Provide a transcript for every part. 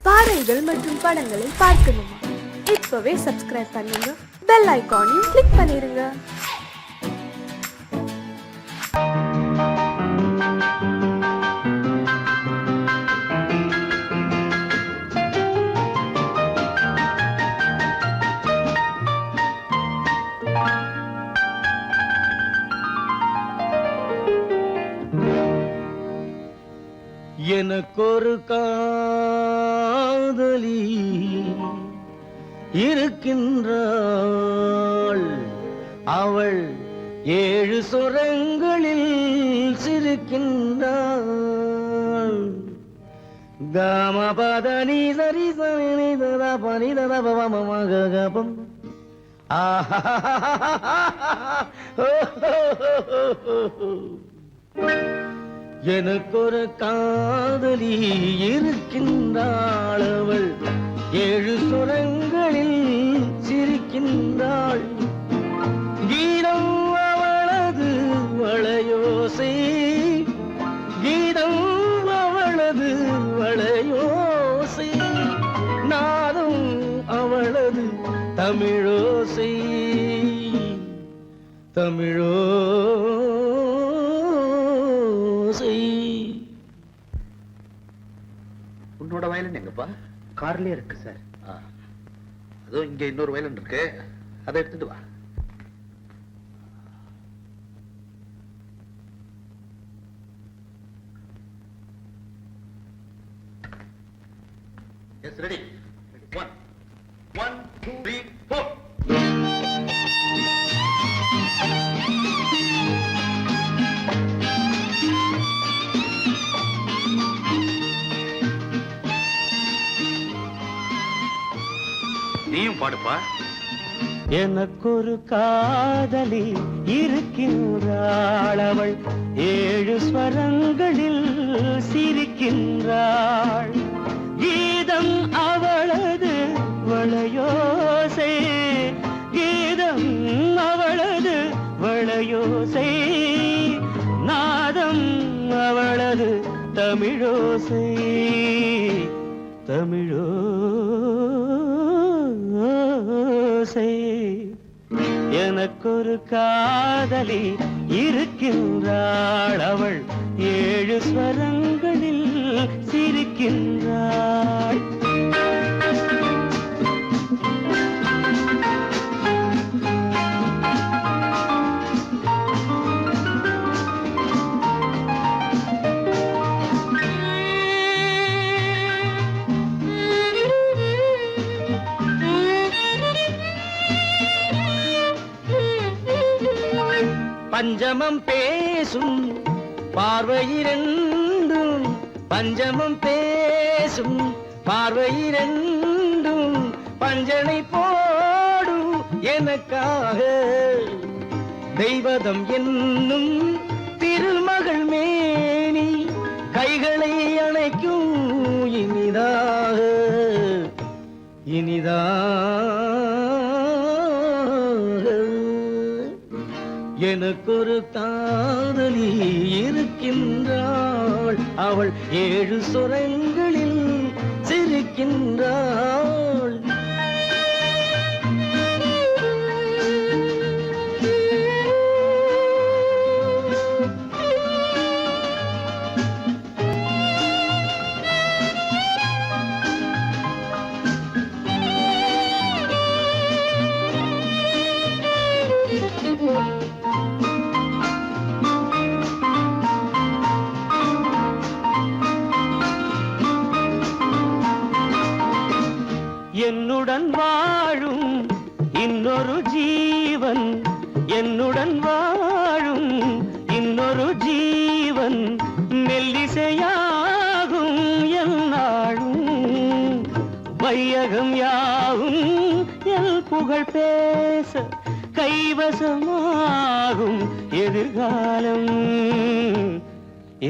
பாடல்கள் மற்றும் படங்களை பார்க்கணுமா? இப்பவே சப்ஸ்கிரைப் பண்ணுங்க, பெல் ஐகானையும் கிளிக் பண்ணிருங்க. எனக்கொரு காதலி இருக்கின்றாள், அவள் 7 சுரங்களில் சிரிக்கின்றாள். காமபதனி சரி சனி ததா பனி ததா பவமகபம் எனக்கொரு காதலி இருக்கின்றாள், அவள் 7 சுரங்களில் சிரிக்கின்றாள். கீதம் அவளது வளையோசை, கீதம் அவளது வளையோசை, நாதம் அவளது தமிழோசை, உன்னோட வயலன் எங்கப்பா? கார்லயே இருக்கு சார். அதுவும் இங்க இன்னொரு வயலன் இருக்கு, அதை எடுத்துட்டு வா. Yes, ready. 1 2 3 4. நீயும் பாடுப்பா. எனக்கொரு காதலி இருக்கின்றாள், அவள் 7 ஸ்வரங்களில் சிரிக்கின்றாள். கீதம் அவளது வளையோசை, கீதம் அவளது வளையோசை, நாதம் அவளது தமிழோசை, தமிழோசை. எனக்கொரு காதலி இருக்கின்றாள், அவள் 7 ஸ்வரங்களில் சிரிக்கின்றாள். பஞ்சமம் பேசும் பார்வையிரண்டும், பஞ்சமம் பேசும் பார்வையிரண்டும், பஞ்சனை போடும் எனக்காக. தெய்வதம் என்னும் திருமகள் மேனி கைகளை அணைக்கும் இனிதாக, இனிதாக. எனக்கொரு காதலி இருக்கின்றாள், அவள் 7 சுரங்களில் சிரிக்கின்றாள். என்னுடன் வாழும் இன்னொரு ஜீவன், என்னுடன் வாழும் இன்னொரு ஜீவன், மெல்லிசையாகும் என்னாலும், வையகம் யாவும் என் புகழ் பேச கைவசமாகும் எதிர்காலம்,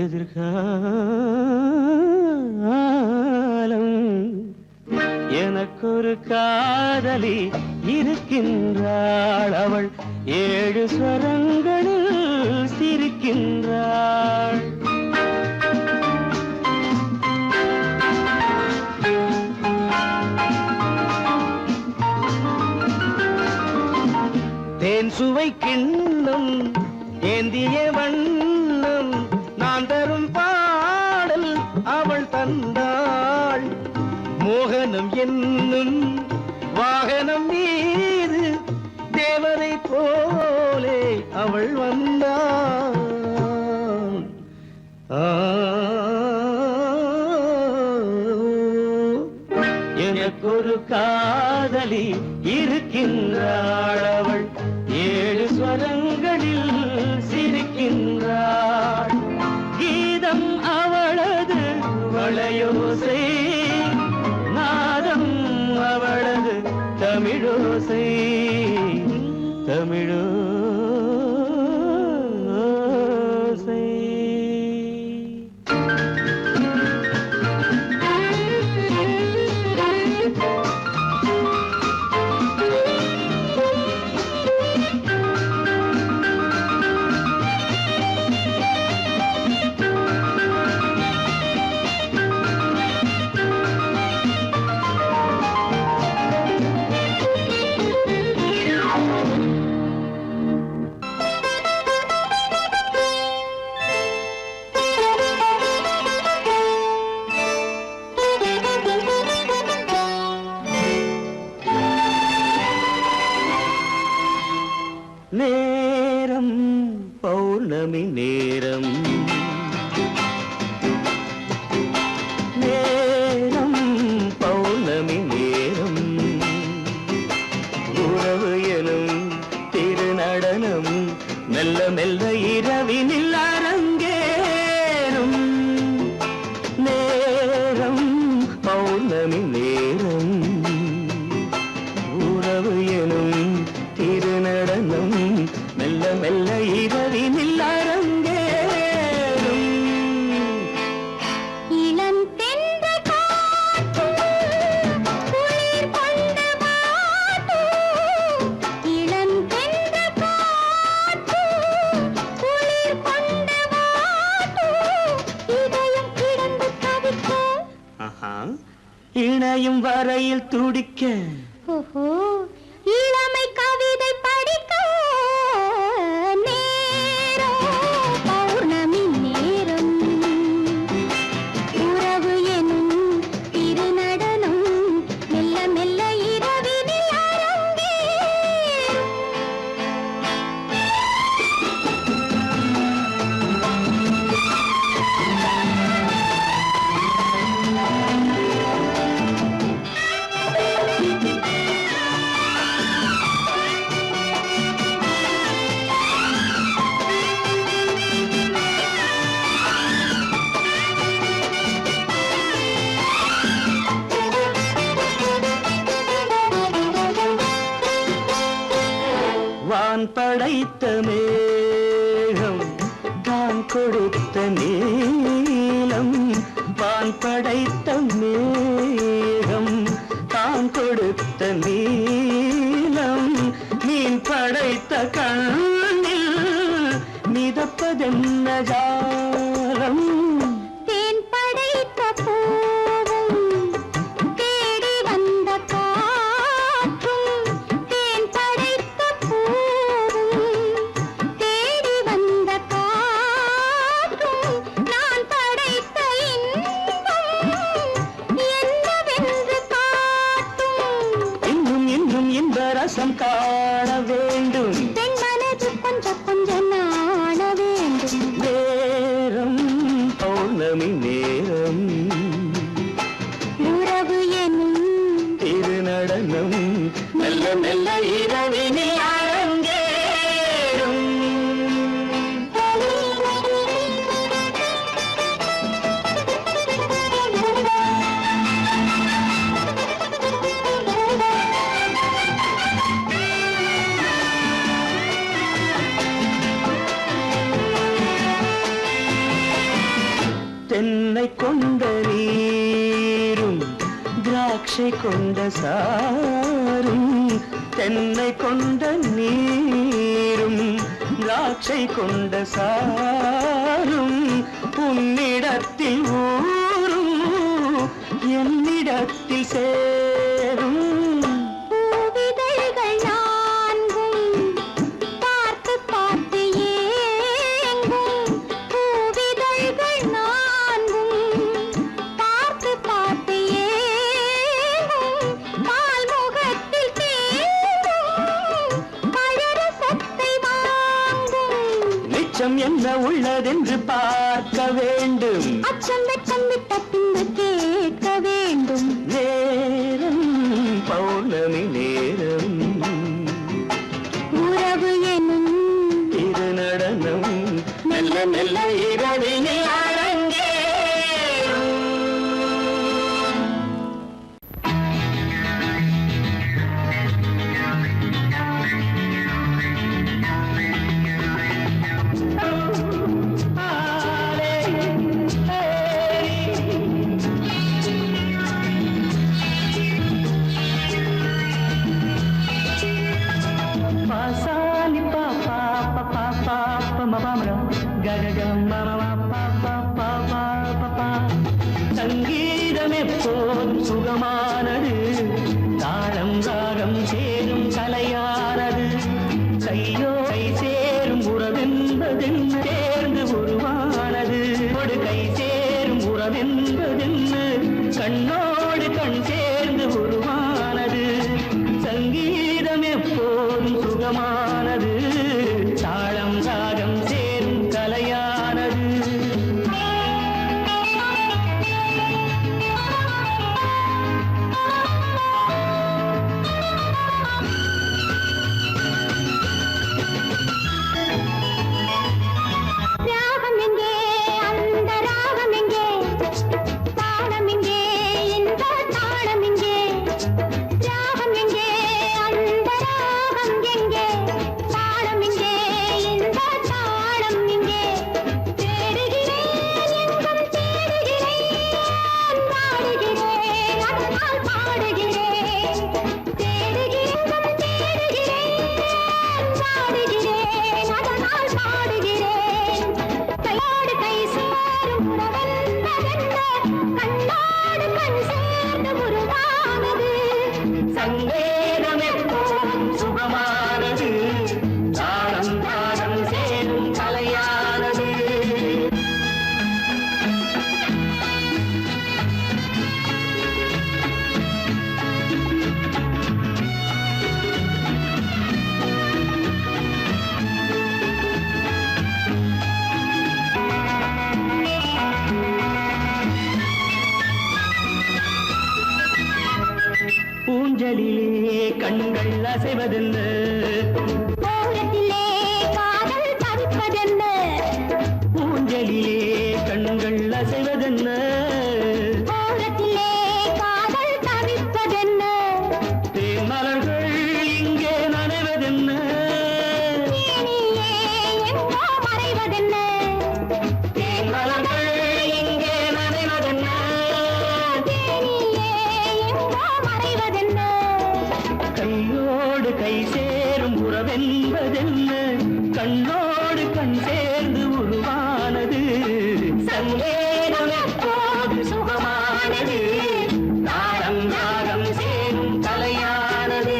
எதிர்காலம். எனக்கொரு காதலி இருக்கின்றாள், அவள் 7 ஸ்வரங்களில் சிரிக்கின்றாள். சுவை கிண்ணம் ஏந்திய வண்ணம் நான் தரும் பாடல் அவள் தந்தாள். மோகனம் என்னும் வாகனம் மீது தேவதை போலே அவள் வந்தாள். எனக்கொரு காதலி இருக்கின்றாள். அவள் 7 ஸ்வரங்களில் சிரிக்கின்றாள். கீதம் அவளது வளையோசை, நாதம் அவளது தமிழோசை. தமிழோசை. நேரம் பௌர்ணமி நேரம், நேரம் பௌர்ணமி நேரம். உறவு எனும் திருநடனம் மெல்ல மெல்ல இரவினில் அரங்கேறும். நேரம் பௌர்ணமி நேரம், உறவு எனும் திருநடனம் மெல்ல மெல்ல இரவினில் அரங்கேறும். இளம் தென்றல் காற்றும் குளிர் கொண்ட வாட்டும், இளம் தென்றல் காற்றும் குளிர் கொண்ட வாட்டும், இதயம் கிடந்து தவிக்க, இணையும் வரையில் துடிக்க. ஓஹோ, இளமை கவிதை படிக்க. நேரம் பௌர்ணமி நேரம், உறவு எனும் திருநடனம் மெல்ல மெல்ல இரவினில் அரங்கேறும். வான் படைத்த மேகம் தான் கொடுத்த நீலம். வான் படைத்த மேகம் தான் கொடுத்த நீலம். மீன் படைத்த கண்ணில் மிதப்பதென்ன ஜாலம். தேன் படைத்த பூவும் தேடி வந்த காற்றும், தேன் படைத்த பூவும் தேடி வந்த காற்றும், நான் படைத்த இன்பம் என்னவென்று காட்டும். இன்னும் இன்னும் இன்ப ரசம் காண வேண்டும். பெண் மனது கொஞ்சம் கொஞ்சம் நாண வேண்டும். நேரம் பௌர்ணமி நேரம், உறவு எனும் திருநடனம் மெல்ல மெல்ல இரவினில் அரங்கேறும். தென்னை கொண்ட நீரும் திராட்சை கொண்ட சாரும். தென்னை கொண்ட நீரும் திராட்சை கொண்ட சாரும், உன்னிடத்தில் ஊரும் என்னிடத்தில் சேரும். பூவிதழ்கள் நான்கும் உள்ளதென்று பார்க்க வேண்டும். அச்சம் வெட்கம் விட்ட பின்பு கேட்க வேண்டும். நேரம் பௌர்ணமி நேரம், உறவு எனும் இது நடனம் மெல்ல மெல்ல இரவினில் அரங்கே. சங்கீதம் எப்போதும் சுகமானது, தாளம் ராகம் சேரும் கலையானது. கையோ கை சேரும் உறவென்பதென்ன சேர்ந்து உருவானது. ஒரு கை சேரும் உறவென்பதென்ன கண்ணோடு கண் சேர்ந்து உருவானது. சங்கீதம் எப்போதும் சுகமானது, தாளம் ராகம் சேரும் கலையானது. ராகம் எங்கே, அந்த ராகம் எங்கே, தாளம் எங்கே, இந்த தாளம் எங்கே. ராகம் எங்கே, அந்த ராகம் எங்கே, தாளம் எங்கே, இந்த தாளம் எங்கே. தேடுகிறேன், எங்கும் தேடுகிறேன், பாடுகிறேன், அதனால் பாடுகிறேன். தேடுகிறேன், எங்கும் தேடுகிறேன், பாடுகிறேன், அதனால் பாடுகிறேன். கையோடு கை சேரும் உறவென்பதென்ன, கண்ணோடு கண் சேர்ந்து உருவானது. சங்கீதம் எப்போதும் சுகமானது, தாளம் தாளம் சேரும் கலையானது. ஊஞ்சலிலே கண்கள் அசைவதென்ன, ஓரத்திலே காதல் தவிப்பதென்ன. ஊஞ்சலிலே கண்கள் அசைவதென்ன. ஓரத்திலே காதல் தவிப்பதென்ன. தேன்மலர்கள் இங்கே நனைவதென்ன. தேனியே எங்கோ மறைவதென்ன. தேன்மலர்கள் இங்கே நனைவதென்ன. தேனியே எங்கோ மறைவதென்ன. கையோடு கை சேரும் உறவென்பதென்ன, கண்ணோடு கண் சேர்ந்து உருவானது. சங்கீதம் எப்போதும் சுகமானது, தாளம் ராகம் சேரும் கலையானது.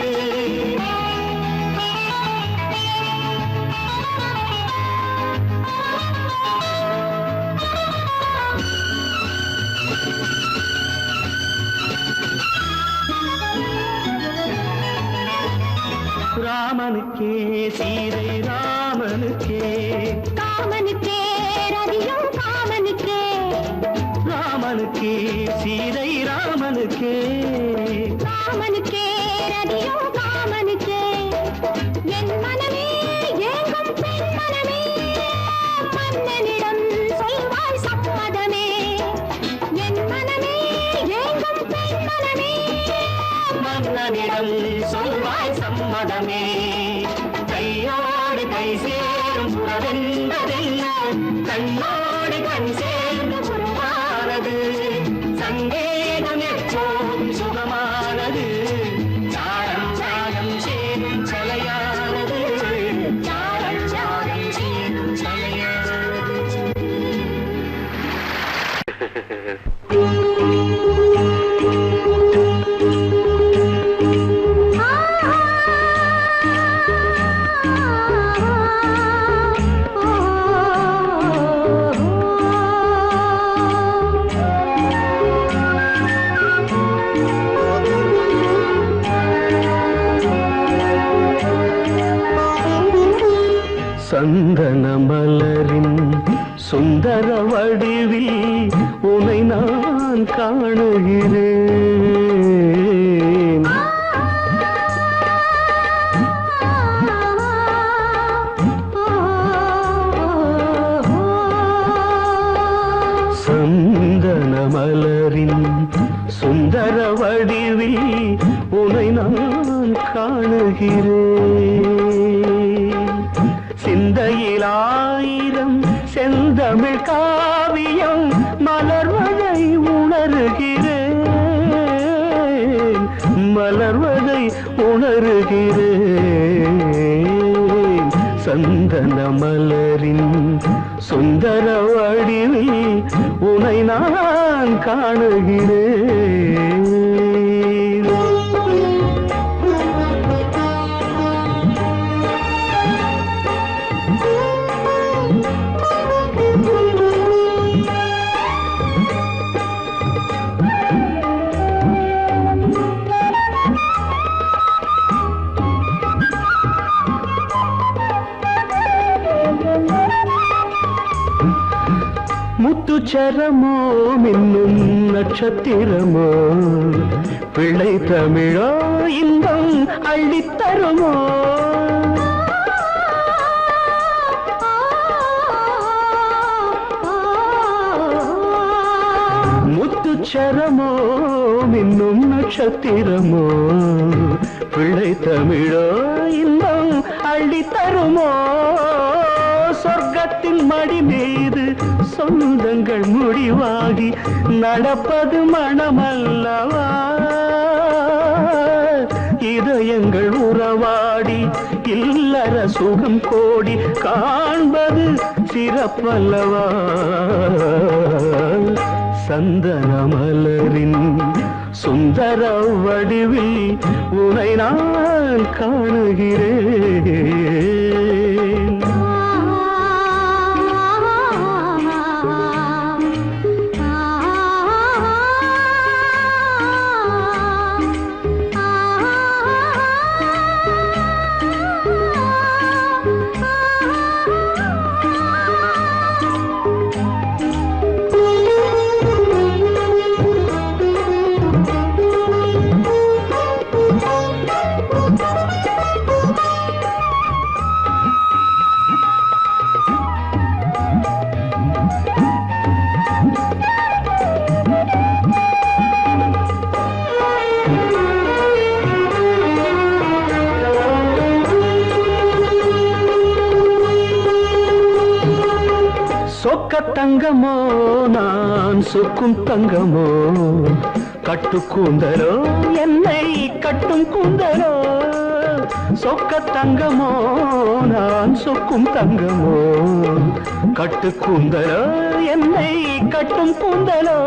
ராமனுக்கே சீதை ராமனுக்கே, காமனுக்கே ரதியும் காமனுக்கே. ராமனுக்கே சீதை ராமனுக்கே. காமனுக்கே ரதியும் காமனுக்கே. என் மனமே ஏங்கும் பெண் மனமே, மன்னனிடம் சொல்வாய் சம்மதமே. என் மனமே ஏங்கும் பெண் மனமே, மன்னனிடம் சொல்வாய் சம்மதமே. கையோடு கை சேரும் உறவென்பதென்ன, கண்ணோடு கண் சேர்ந்து உருவானது. சங்கீதம் எப்போதும் சுகமானது, தாளம் ராகம் சேரும் கலையானது. தாளம் ராகம் சேரும் கலையானது. சந்தன மலரின் சுந்தர வடிவில் உனை நான் காணுகிறேன். சந்தன மலரின் சுந்தர வடிவில் உனை நான் காணுகிறேன். சிந்தையில் ஆயிரம் செந்தமிழ் காவியம் மலர்வதை உணர்கிறேன், மலர்வதை உணர்கிறேன். சந்தன மலரின் சுந்தர வடிவில் உனை நான் காணுகிறேன். முத்துச்சரமோ மின்னும் நட்சத்திரமோ பிள்ளை தமிழோ இன்பம் அள்ளித்தருமோ. முத்துச்சரமோ மின்னும் நட்சத்திரமோ பிள்ளை தமிழோ இன்பம் அள்ளித்தருமோ. சொர்க்கத்தின் மடி மீது சொந்தங்கள் முடிவாகி நடப்பது மனமல்லவா. இதயங்கள் உறவாடி இல்லற சுகம் கோடி காண்பது சிறப்பல்லவா. சந்தன மலரின் சுந்தர வடிவில் உனை நான் காணுகிறேன். சொக்க தங்கமோ நான் சொக்கும் தங்கமோ கட்டு கூந்தலோ என்னை கட்டும் கூந்தலோ. சொக்க தங்கமோ நான் சொக்கும் தங்கமோ கட்டு கூந்தலோ என்னை கட்டும் கூந்தலோ.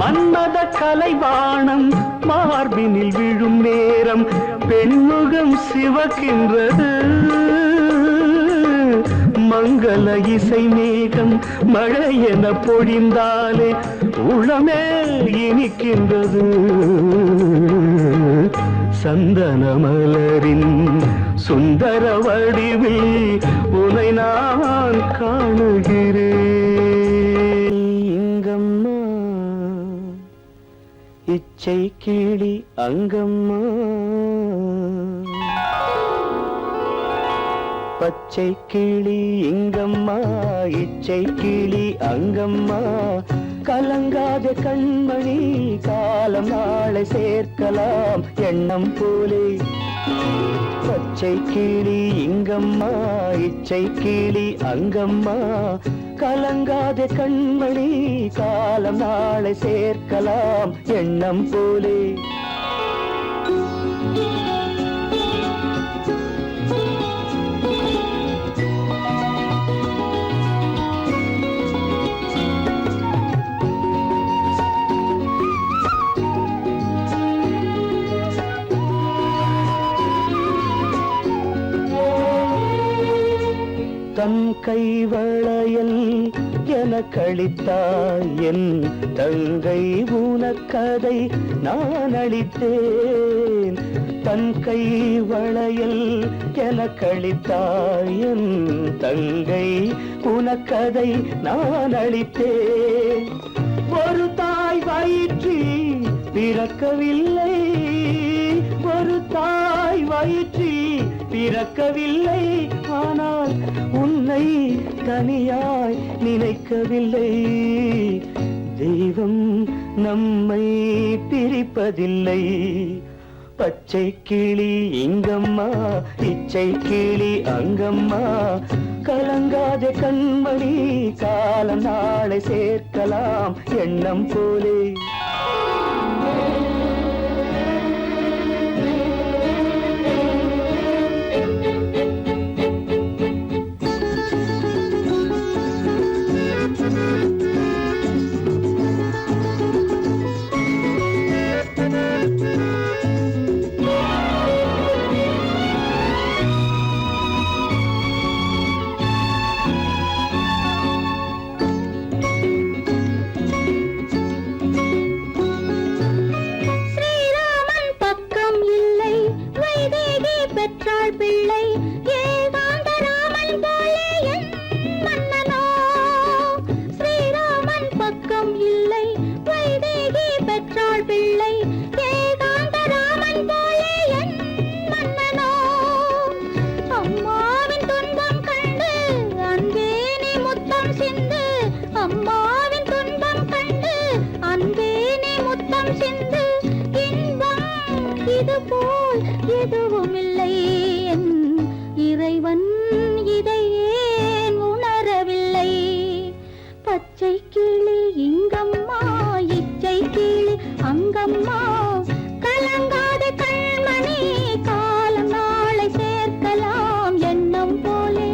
மன்மத கலைவாணம் மார்பினில் விழும் நேரம் பெண்முகம் சிவக்கின்றது. மங்கள இசை மேகம் மழை என பொழிந்தாலே உளமே இனிக்கின்றது. சந்தன மலரின் சுந்தர வடிவில் உனை நான் காணுகிறேன். இங்கம்மா இச்சை கிளி அங்கம்மா பச்சை கிளி இங்கம்மா இச்சை கிளி அங்கம்மா. கலங்காத கண்மணி காலம் நாளை சேர்க்கலாம் எண்ணம் போலே. பச்சை கிளி இங்கம்மா இச்சை கிளி அங்கம்மா. கலங்காத கண்மணி காலம் நாளை சேர்க்கலாம் எண்ணம் போலே. தன் கைவளையல் எனக்களித்தாய் என் தங்கை உனக்கதை நான் அளித்தேன் தன் கை வளையல் எனக்களித்தாய் என் தங்கை உனக்கதை நான் அளித்தேன் ஒரு தாய் வயிற்றில் பிறக்கவில்லை ஒரு தாய் வயிற்றில் பிறக்கவில்லை ஆனால் உன்னை தனியாய் நினைக்கவில்லை தெய்வம் நம்மை பிரிப்பதில்லை பச்சை கிளி இங்கம்மா இச்சை கிளி அங்கம்மா கலங்காத கண்மணி காலம் நாளை சேர்க்கலாம் எண்ணம் போலே பிள்ளை ஏகாந்த ராமன் போலே என் மன்னனோ ஸ்ரீராமன் பக்கம் இல்லை வைதேகி பெற்றாள் பிள்ளை ஏகாந்த ராமன் போலே என் மன்னனோ அம்மாவின் துன்பம் கண்டு அன்பே நீ முத்தம் சிந்து அம்மாவின் துன்பம் கண்டு அன்பே நீ முத்தம் சிந்து இன்பம் இது போல் எதுவும் இல்லை இறைவன் இதை ஏன் உணரவில்லை பச்சை கிளி இங்கம்மா இச்சை கிளி அங்கம்மா கலங்காத கண்மணி காலம் நாளை சேர்க்கலாம் எண்ணம் போலே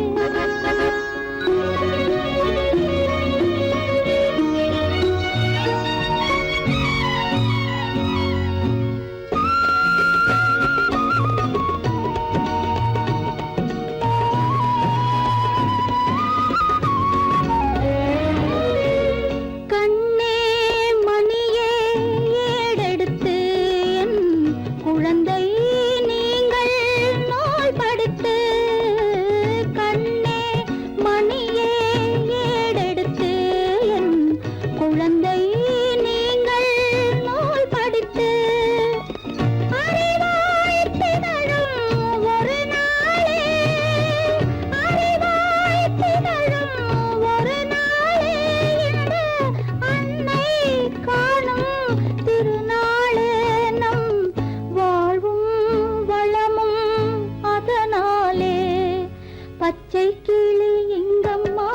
பச்சை கிளி இங்கம்மா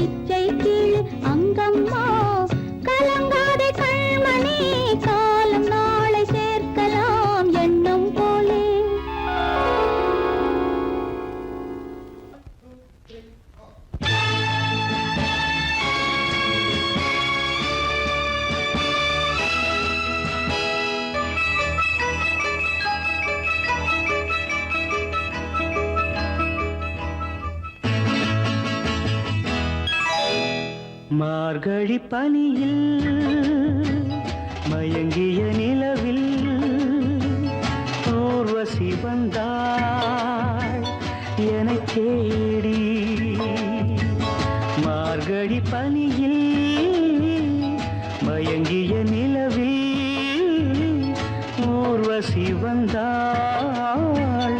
இச்சை கிளி அங்கம்மா கலங்காத கண்மணி காலம் நாளை சேர்க்கலாம் எண்ணம் போலே மார்கழி பனியில் மயங்கிய நிலவில் ஊர்வசி வந்தாள் எனக் தேடி மார்கழி பனியில் மயங்கிய நிலவில் ஊர்வசி வந்தாள்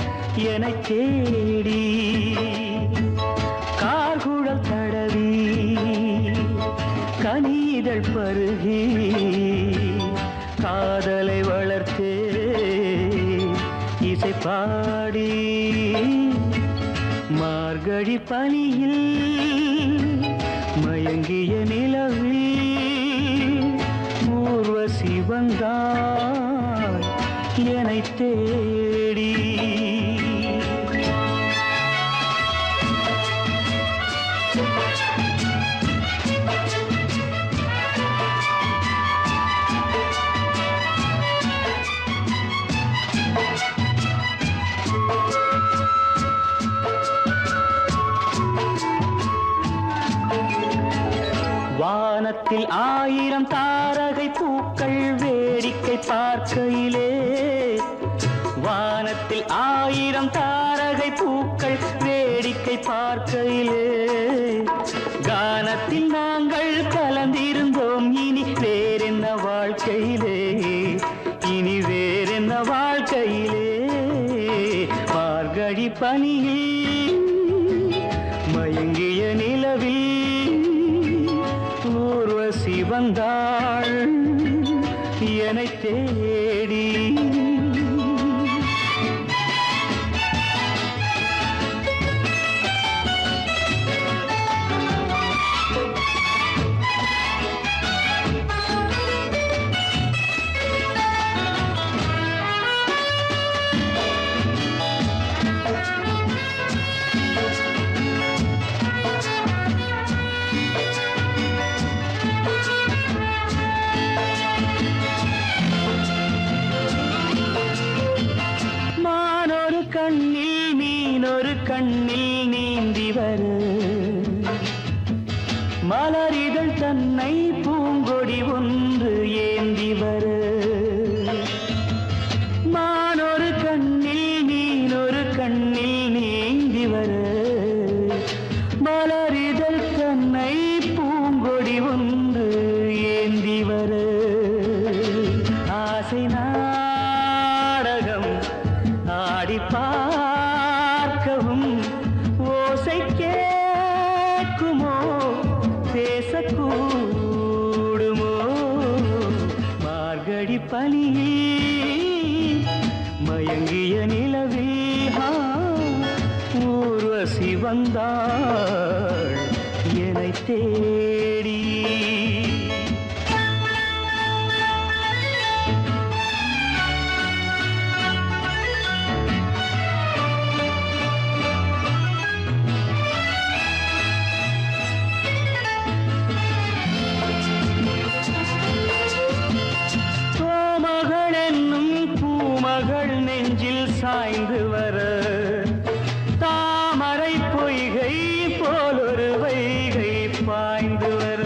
எனக் தேடி கார்குழல் தடவி கனிதழ் பருகி காதலை வளர்த்தே இசை பாடி மார்கழி பனியில் மயங்கிய நிலவில் ஊர்வசி வந்தாள் என்னைத் தேடி வானத்தில் 1000 தாரகை பூக்கள் வேடிக்கை பார்க்கையிலே வானத்தில் 1000 தாரகை பூக்கள் வேடிக்கை பார்க்கையிலே கானத்தில் நாங்கள் கலந்திருந்தோம் இனி வேறென்ன வாழ்க்கையிலே இனி வேறென்ன வாழ்க்கையிலே மார்கழி பனியில் மயங்கிய நிலவில் ஊர்வசி வந்தாள் என்னை தேடி கண்ணில் மீனொரு கண்ணில் நீந்தி வரு மலரிதழ் தன்னை பூங்கொடி ஒன்று ஏந்தி வரு மானொரு கண்ணில் மீனொரு கண்ணில் நீந்தி வரு மலரிதழ் தன்னை பூங்கொடி ஒன்று ஏந்தி வரு ஆசை நாடகம் ஆடி பார்க்கவும் ஓசை கேட்குமோ பேசக்கூடுமோ மார்கழி பனியில் மயங்கிய நிலவில் ஊர்வசி வந்தாள் என்னை தேடி மகள் நெஞ்சில் சாய்ந்து வர தாமரை பொய்கை போலொரு வைகை பாய்ந்து வர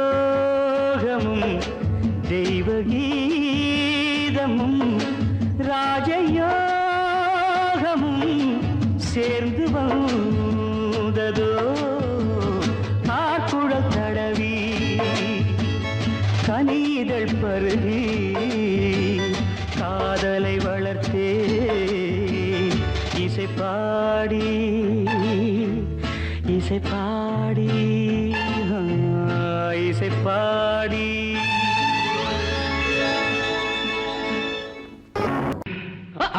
தேவலோகமும் தெய்வகீதமும் ராஜயோகமும் சேர்ந்து வந்ததோ காக்குழல் தடவி கனிதழ் பருகி காதலை வளர்த்தே இசை பாடி இசை பாடி இசை பாடி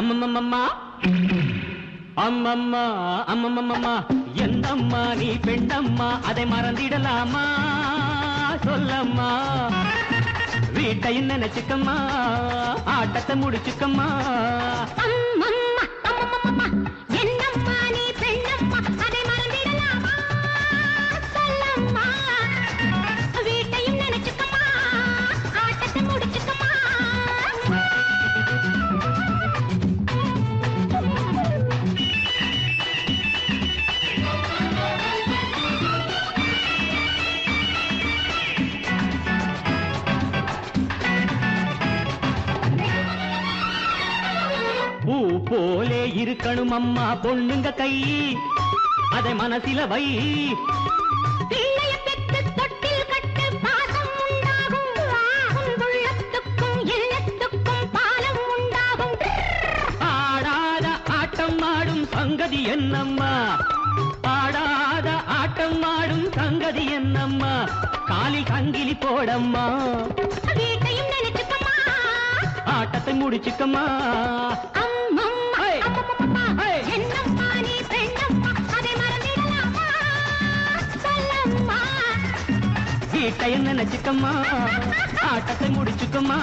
அம்மம்மம்மா அம்மம்மா அம்மம்மம்மா எந்தம்மா நீ பெண்ணம்மா அதை மறந்திடலாமா சொல்லம்மா வீட்டையும் நினைச்சுக்கம்மா ஆட்டத்தை முடிச்சுக்கம்மா என்னம்மா நீ பெண்ணம்மா அதை மறந்திடலாமா சொல்லம்மா வீட்டையும் நினைச்சுக்கம்மா ஆட்டத்தை முடிச்சுக்கம்மா பூ போலே இருக்கணும் அம்மா பொண்ணுங்க கை அதை மனசில வை பிள்ளைய பெற்று தொட்டில் கட்டு பாசம் உண்டாகும் உள்ளத்துக்கும் இல்லத்துக்கும் பாலம் உண்டாகும் ஆடாத ஆட்டம் ஆடும் சங்கதி என்னம்மா ஆடாத ஆட்டம் ஆடும் சங்கதி என்னம்மா காலில் சங்கிலி போடம்மா வீட்டையும் நினைச்சுக்கம்மா ஆட்டத்தை முடிச்சுக்கம்மா என்னம்மா நீ பெண்ணம்மா அதை மறந்திடலாமா சொல்லம்மா வீட்டையும் நினைச்சுக்கம்மா ஆட்டத்தை முடிச்சுக்கம்மா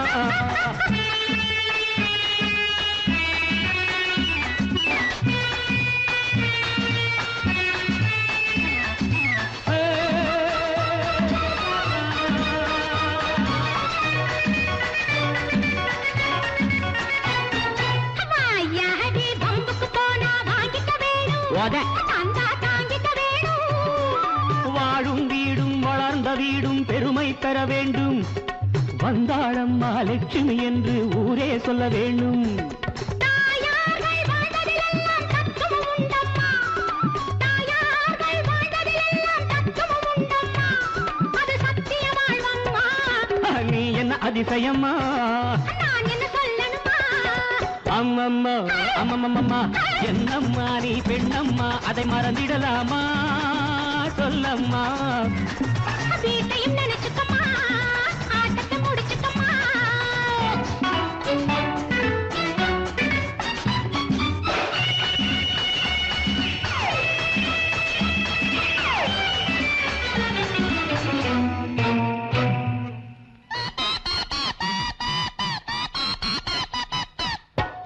பெற வேண்டும். வந்தாளம்மா லட்சுமி என்று ஊரே சொல்ல வேண்டும். தாயார்கள் வாழ்ந்ததிலெல்லாம் தத்துவம் உண்டம்மா. தாயார்கள் வாழ்ந்ததிலெல்லாம் தத்துவம் உண்டம்மா. அது சத்திய வாழ்வம்மா. நீ என்ன அதிசயம்மா. நான் என்ன சொல்லணுமா? அம்மம்மா அம்மம்மம்மா என்னம்மா நீ பெண்ணம்மா, அதை மறந்திடலாமா? சொல்லம்மா. வீட்டையும் நினைச்சுக்கம்மா, ஆட்டத்தை முடிச்சுக்கம்மா.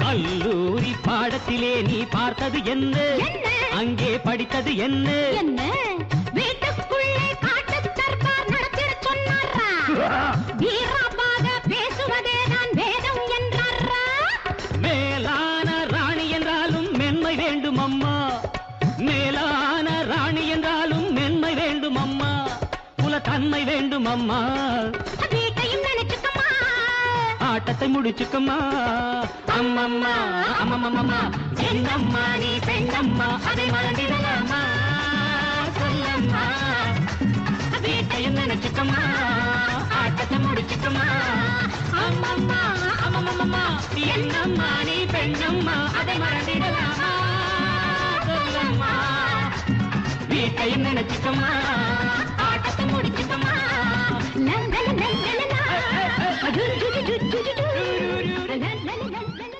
கல்லூரி பாடத்திலே நீ பார்த்தது என்ன? அங்கே படித்தது என்ன? என்ன வீட்டுக்குள்ளே காட்டு தர்பார் நடத்திட சொன்னாரா? வீராபாக பேசுவதே தான் வேதம் என்றாரா? மேலான ராணி என்றாலும் மென்மை வேண்டும் அம்மா. மேலான ராணி என்றாலும் மென்மை வேண்டும் அம்மா. குலத்தன்மை வேண்டும் அம்மா. வீட்டையும் நினைச்சுக்கம்மா, ஆட்டத்தை முடிச்சுக்கம்மா. அம்மம்மா அம்மம்மம்மா என்னம்மா நீ பெண்ணம்மா, அதை மறந்திடலாமா? சொல்லம்மா. வீட்டையும் நினைச்சுக்கம்மா, ஆட்டத்தை முடிச்சுக்கம்மா. அம்மம்மா அம்மம்மம்மா என்னம்மா நீ பெண்ணம்மா, அதை மறந்திடலாமா? சொல்லம்மா. வீட்டையும் நினைச்சுக்கம்மா, ஆட்டத்தை முடிச்சுக்கம்மா. லல்லல லல்லலா. ஜு ஜு ஜு ஜு ஜு ஜு. லல்லல லல்லல.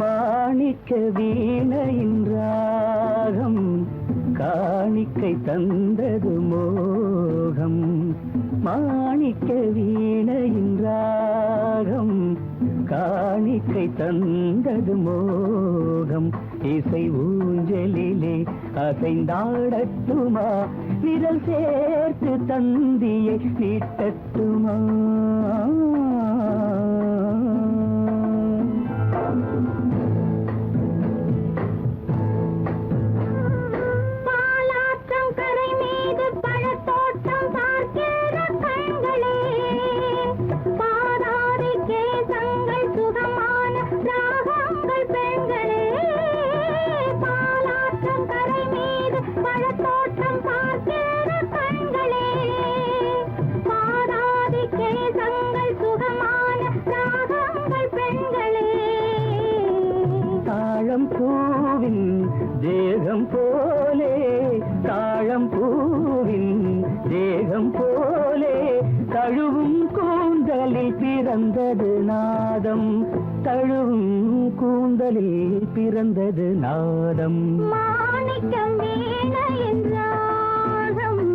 மாணிக்க வீணையின் ராகம் காணிக்கை தந்தது மோகம். மாணிக்க வீணையின் ராகம் காணிக்கை தந்தது மோகம். இசை ஊஞ்சலிலே அசைந்தாடட்டுமா, விரல் சேர்த்து தந்தியை நீட்டட்டுமா? பாலாற்றம் கரை மீது பழத்தோட்டம் பார்க்கிற கண்களே, பாதாதி கேசங்கள் சுகமான ராகங்கள் பெண்களே. பாலாற்றம் கரை மீது பழத்தோட்டம் பார்க்கிற கண்களே, பாதாதி கேசங்கள் சுகமான ராகங்கள் பெண்களே. தாழம் பூவின் தேகம் போலே, தாழம் பூவின் தேகம் போலே தழுவும் கூந்தலில் பிறந்தது நாதம். தழுவும் கூந்தலில் பிறந்தது நாதம். மாணிக்கம் வீணையின் ராகம்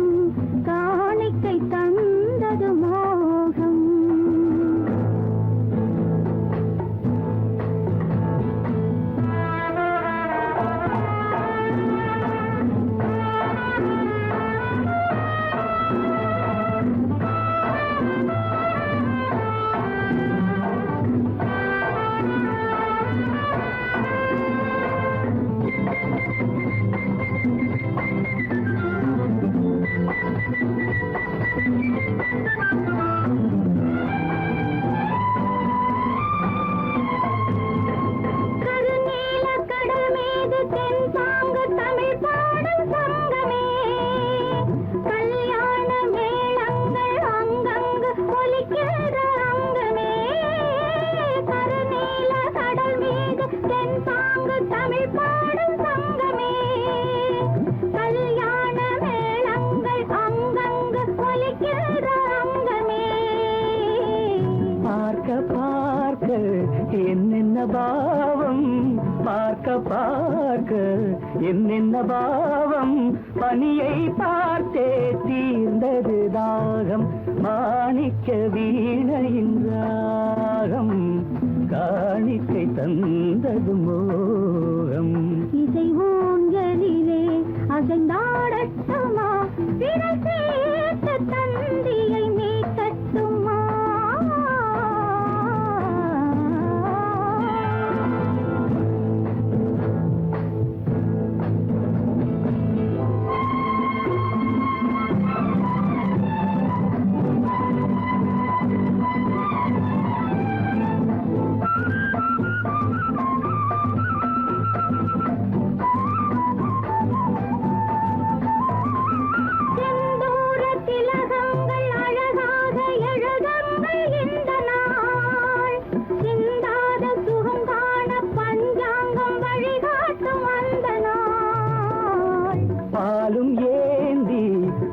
காணிக்கை தந்தது மோகம். கருநீல கடல் மீது தென்பாங்கு தமிழ் பாடும் சங்கமே, கல்யாண மேளங்கள் அங்கங்கு ஒலிக்கிற அங்கமே. கருநீல கடல் மீது தென்பாங்கு தமிழ் பாடும் சங்கமே, கல்யாண மேளங்கள் அங்கங்கு ஒலிக்கிற அங்கமே. பார்க்க பார்க்க என்னென்ன பாவம், பார்க்க பார்க்க என்னென்ன பாவம் பனியை பார்த்தே தீர்ந்தது தாகம் மாணிக்க வீணையின் ராகம் காணிக்கை தந்தது மோகம் இசை ஊஞ்சலிலே அகந்தாடட்டுமா விரல் சேர்த்த தந்தியை மீட்டட்டுமா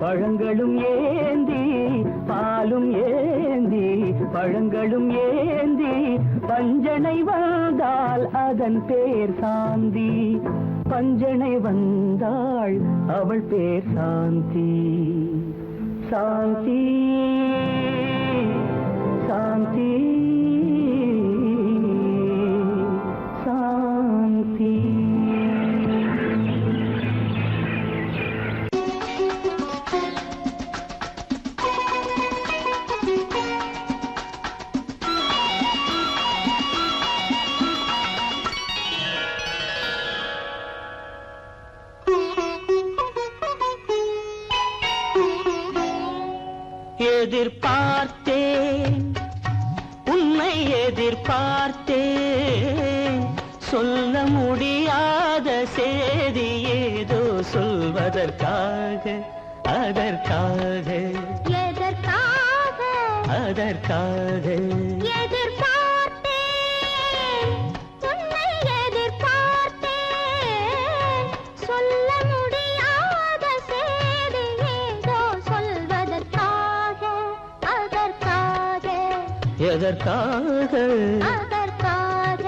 பழங்களும் ஏந்தி பாலும் ஏந்தி பழங்களும் ஏந்தி பஞ்சனை வந்தாள் அதன் பேர் சாந்தி பஞ்சனை வந்தாள் அவள் பேர் சாந்தி சாந்தி சாந்தி சாந்தி எதிர்பார்த்தேன் உன்னை எதிர்பார்த்தேன் சொல்ல முடியாத செய்தி ஏதோ சொல்வதற்காக அதற்காக எதற்காக அதற்காக எதிர்பார்த்தேன் உன்னை எதிர்பார்த்தேன் சொல்ல முடியாத செய்தி ஏதோ சொல்வதற்காக அதற்காக எதற்காக அதற்காக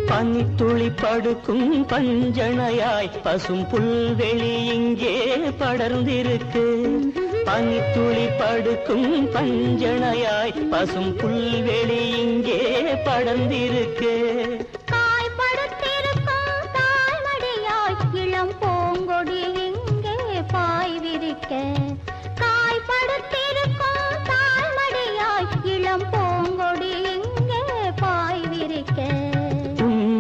பனித்துளி படுக்கும் பஞ்சனையாய் பசும் புல்வெளி இங்கே படர்ந்திருக்கு பனித்துளி படுக்கும் பஞ்சனையாய் பசும் புல்வெளி இங்கே படர்ந்திருக்கு காய்படுத்திருக்கும் தாய்மடியாய் இளம் பூங்கொடி இங்கே பாய் விரிக்க காய்படுத்திருக்கும் தாய்மடியாய் இளம் பூங்கொடி இங்கே பாய் விரிக்க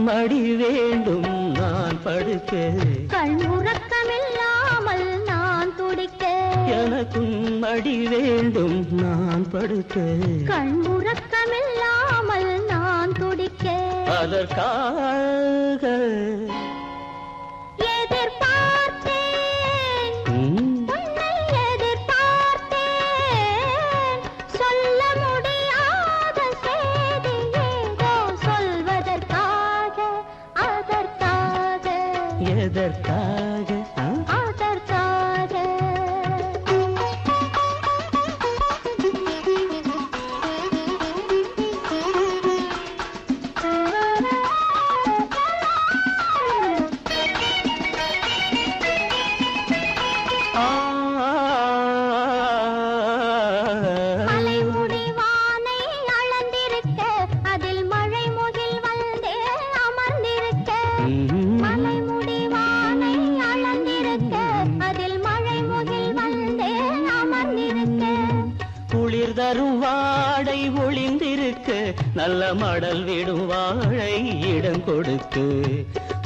மடி வேண்டும் நான் படுக்க கண் உறக்கமில்லாமல் நான் துடிக்க எனக்கும் மடி வேண்டும் நான் படுக்க கண் உறக்கமில்லாமல் நான் துடிக்க அதற்காக எதிர்பார்த்தேன் உன்னை எதிர்பார்த்தேன் சொல்ல முடியாத செய்தி ஏதோ சொல்வதற்காக அதற்காக எதற்காக அதற்காக மலைமுடி வானை அளந்திருக்க அதில் மழை முகில் வந்தே அமர்ந்திருக்க மலைமுடி வானை அளந்திருக்க அதில் மழை முகில் வந்தே அமர்ந்திருக்க குளிர் தரும் வாடை ஒளிந்திருக்க நல்ல மடல் விடும் வாழை இடம் கொடுத்து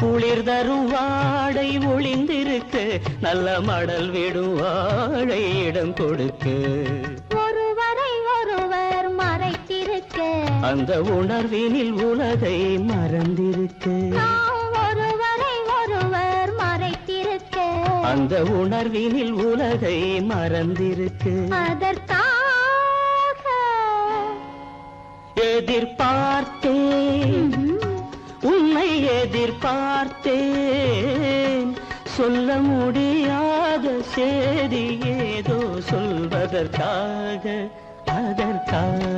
குளிர் தரும் வாடை ஒளிந்திருக்க நல்ல மடல் விடும் வாழை இடம் கொடுத்து ஒருவரை ஒருவர் மறைத்திருக்க அந்த உணர்வினில் உலகை மறந்திருக்கு நாம் ஒருவரை ஒருவர் மறைத்திருக்க அந்த உணர்வினில் உலகை மறந்திருக்கு. அதற்காக எதிர்பார்த்தேன், உன்னை எதிர்பார்த்தேன். சொல்ல முடியாத செய்தி ஏதோ சொல்வதற்காக, அதற்காக